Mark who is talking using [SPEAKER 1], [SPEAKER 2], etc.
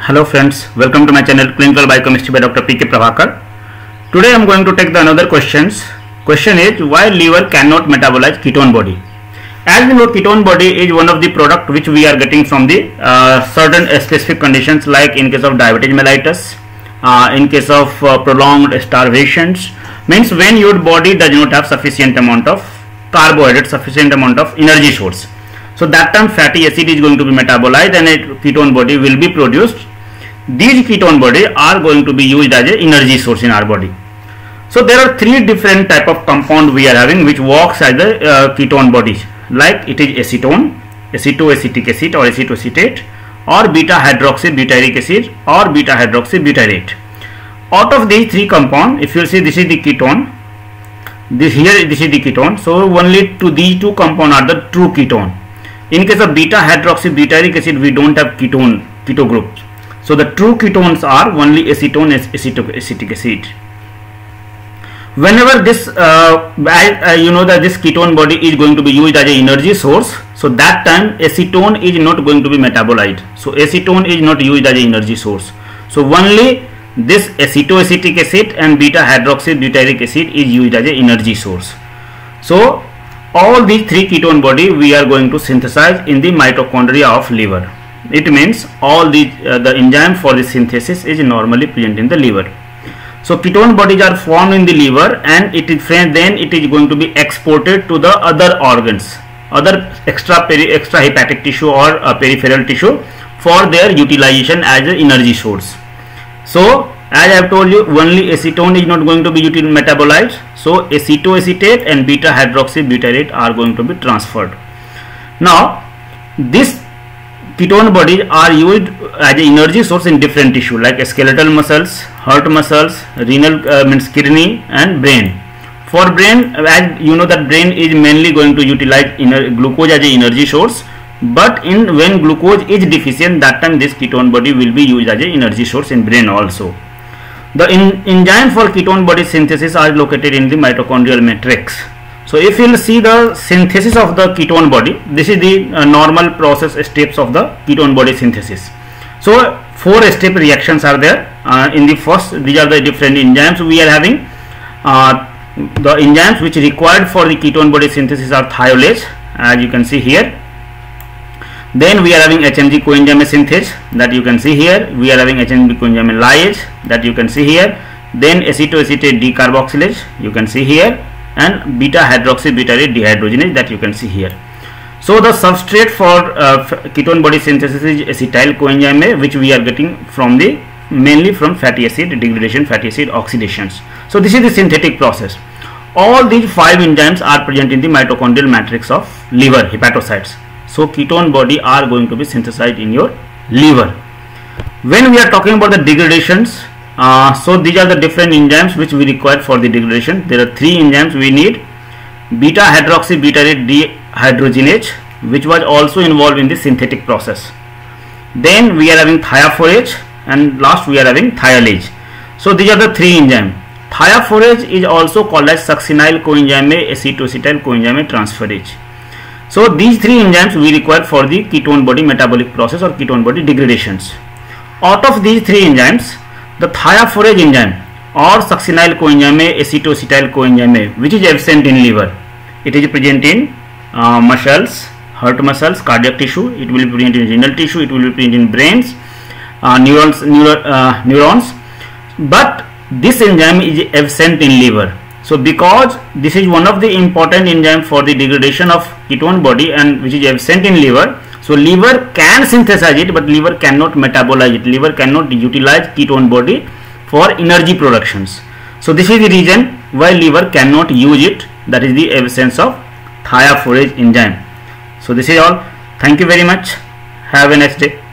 [SPEAKER 1] Hello friends, welcome to my channel Clinical Biochemistry by Dr. P.K. Prabhakar. Today I am going to take the another questions. Question is, why liver cannot metabolize ketone body? As we know, ketone body is one of the product which we are getting from the certain specific conditions, like in case of diabetes mellitus, in case of prolonged starvations, means when your body does not have sufficient amount of carbohydrate, sufficient amount of energy source. So that time fatty acid is going to be metabolized and a ketone body will be produced. These ketone body are going to be used as an energy source in our body. So there are three different type of compound we are having which works as a ketone bodies, like it is acetone, acetoacetic acid or acetoacetate, or beta hydroxybutyric acid or beta hydroxybutyrate. Out of these three compound, if you see, this is the ketone, this is the ketone. So only to these two compound are the true ketone. In case of beta hydroxybutyric acid, we don't have keto groups. So the true ketones are only acetone and acetoacetic acid. Whenever this you know that this ketone body is going to be used as an energy source, so that time acetone is not going to be metabolized. So acetone is not used as an energy source. So only this acetoacetic acid and beta hydroxybutyric acid is used as an energy source. So all these three ketone body we are going to synthesize in the mitochondria of liver. It means all the enzyme for the synthesis is normally present in the liver. So ketone bodies are formed in the liver, and it is then it is going to be exported to the other organs, other extra hepatic tissue or peripheral tissue for their utilization as an energy source. So as I have told you, only acetone is not going to be metabolized. So acetoacetate and beta hydroxybutyrate are going to be transferred. Now this ketone bodies are used as an energy source in different tissue like skeletal muscles, heart muscles, renal means kidney, and brain. For brain, as you know that brain is mainly going to utilize glucose as an energy source, but when glucose is deficient, that time this ketone body will be used as an energy source in brain also. The enzyme for ketone body synthesis are located in the mitochondrial matrix. So if you will see the synthesis of the ketone body, this is the normal process steps of the ketone body synthesis. So 4-step reactions are there. In the first, these are the different enzymes we are having. The enzymes which required for the ketone body synthesis are thiolase, as you can see here. Then we are having HMG coenzyme synthase, that you can see here. We are having HMG coenzyme lyase, that you can see here. Then acetoacetate decarboxylase, you can see here, and beta hydroxybutyrate dehydrogenase, that you can see here. So the substrate for ketone body synthesis is acetyl coenzyme A, which we are getting from mainly from fatty acid degradation, fatty acid oxidations. So this is the synthetic process. All these 5 enzymes are present in the mitochondrial matrix of liver, hepatocytes. So ketone body are going to be synthesized in your liver. When we are talking about the degradations, so these are the different enzymes which we require for the degradation. There are 3 enzymes we need. Beta hydroxybutyrate dehydrogenase, which was also involved in the synthetic process. Then we are having thiaphorase, and last we are having thiolase. So these are the 3 enzymes. Thiaphorase is also called as succinyl coenzyme A acetoacetyl coenzyme A transferase. So these 3 enzymes we require for the ketone body metabolic process or ketone body degradations. Out of these 3 enzymes, the thiaphorase enzyme or succinyl coenzyme A acetoacetyl coenzyme A, which is absent in liver, it is present in muscles, heart muscles, cardiac tissue, it will be present in renal tissue, it will be present in brains, neurons, but this enzyme is absent in liver. So because this is one of the important enzyme for the degradation of ketone body and which is absent in liver, so liver can synthesize it, but liver cannot metabolize it. Liver cannot utilize ketone body for energy productions. So this is the reason why liver cannot use it, that is the absence of thiaphorase enzyme. So this is all. Thank you very much. Have a nice day.